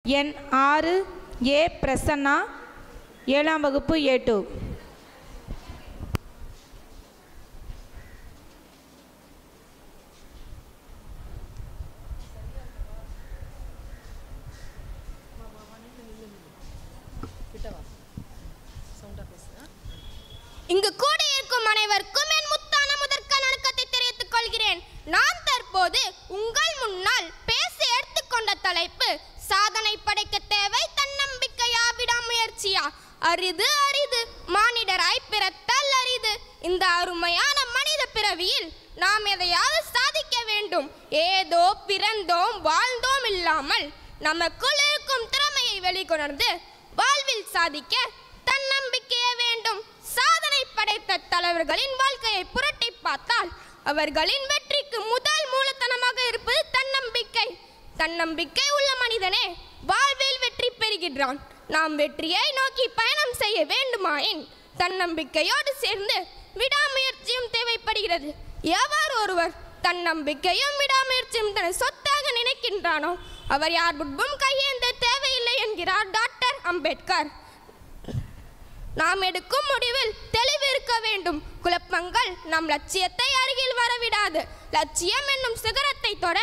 எண் 6 ஏ பிரசன்னா 7ஆம் வகுப்பு A2. இங்கு கூடியிருக்கும் அனைவருக்கும் என் முத்தான முதற்கண் வணக்கத்தை தெரிவித்துக் கொள்கிறேன். நான் தற்போது உங்கள் முன்னால் பேச எடுத்துக்கொண்ட தலைப்பு சாதனை படைக்க தேவை தன்னம்பிக்கையா விடாமுயற்சியா. அரிது அரிது மானிடராய் பிறத்தல் அரிது. இந்த அருமையான மனித பிறவியில் நாம் எதையாவது சாதிக்க வேண்டும். ஏதோ பிறந்தோம் வாழ்ந்தோம் இல்லாமல் நமக்குள் இருக்கும் திறமையை வெளிக்கொணர்ந்து வாழ்வில் சாதிக்க தன்னம்பிக்கையே வேண்டும். சாதனை படைத்த தலைவர்களின் வாழ்க்கையை புரட்டி பார்த்தால் அவர்களின் வெற்றிக்கு முதல் மூலதனமாக இருப்பது தன்னம்பிக்கை. தன்னம்பிக்கை உள்ள மனிதனே வாழ்வில் வெற்றி பெறுகிறான். நாம் வெற்றியை நோக்கி பயணம் செய்ய வேண்டுமாயின் தன்னம்பிக்கையோடு சேர்ந்து விடாமுயற்சியும் தேவைப்படுகிறது. எவர் ஒருவர் தன்னம்பிக்கையும் விடாமுயற்சியும் தன் சொத்தாக நினைக்கின்றானோ அவர் யார் முன்பும் கையேந்த தேவையில்லை என்கிறார் டாக்டர் அம்பேத்கர். நாம் எடுக்கும் முடிவில் தெளிவு இருக்க வேண்டும். குழப்பங்கள் நம் லட்சியத்தை அருகில் வரவிடாது. லட்சியம் என்னும் சிகரத்தை தொட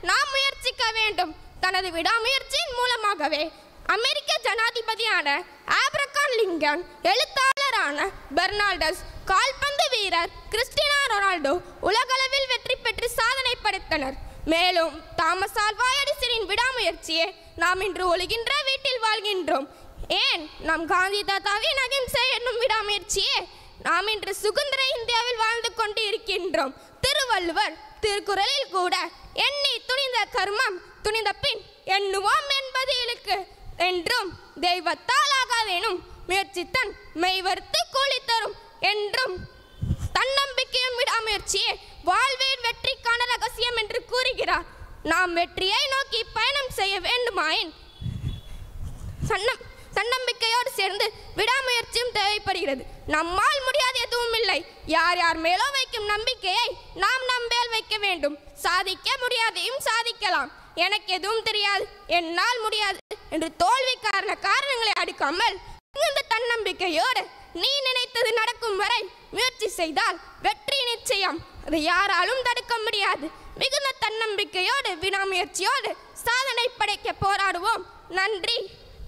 நாம் முயற்சிக்க வேண்டும். தனது விடாமுயற்சியின் மூலமாகவே அமெரிக்க ஜனாதிபதியான ஆப்ரகாம் லிங்கன், எழுத்தாளரான பெர்னால்டஸ், கால்பந்து வீரர் கிறிஸ்டியானோ ரொனால்டோ உலகளவில் வெற்றி பெற்று சாதனை படைத்தனர். மேலும் தாமஸ் ஆல்வா எடிசனின் விடாமுயற்சியே நாம் இன்று ஒழுகின்ற வீட்டில் வாழ்கின்றோம். ஏன் நம் காந்தி தாத்தாவின் அகிம்சை என்னும் விடாமுயற்சியே நாம் இன்று சுதந்திர இந்தியாவில் வாழ்ந்து கொண்டு இருக்கின்றோம். திருவள்ளுவர் திருக்குறளில் கூட எண்ணி துணிந்த கர்மம் துணிந்த பின் எண்ணுவோம் என்பது இழுக்கு என்றும் தெய்வத்தால் ஆகாதேனும் முயற்சித்தன் மெய்வர்த்து கூலி தரும் என்றும் தன்னம்பிக்கையும் விடாமுயற்சியே வாழ்வில் வெற்றிக்கான ரகசியம் என்று கூறுகிறார். நாம் வெற்றியை நோக்கி பயணம் செய்ய வேண்டுமாயின் தன்னம்பிக்கையோடு சேர்ந்து விடாமுயற்சியும் தேவைப்படுகிறது. நம்மால் முடியாது எதுவும் இல்லை. யார் யார் மேலோ வைக்கும் நம்பிக்கையை நாம் நம்மேல் வைக்க வேண்டும். சாதிக்க முடியாதையும் சாதிக்கலாம். எனக்கு எதுவும் தெரியாது, என்னால் முடியாது என்று தோல்விக்கான காரணங்களை அடிக்காமல் மிகுந்த தன்னம்பிக்கையோடு நீ நினைத்தது நடக்கும் வரை முயற்சி செய்தால் வெற்றி நிச்சயம். அதை யாராலும் தடுக்க முடியாது. மிகுந்த தன்னம்பிக்கையோடு விடாமுயற்சியோடு சாதனை படைக்க போராடுவோம். நன்றி.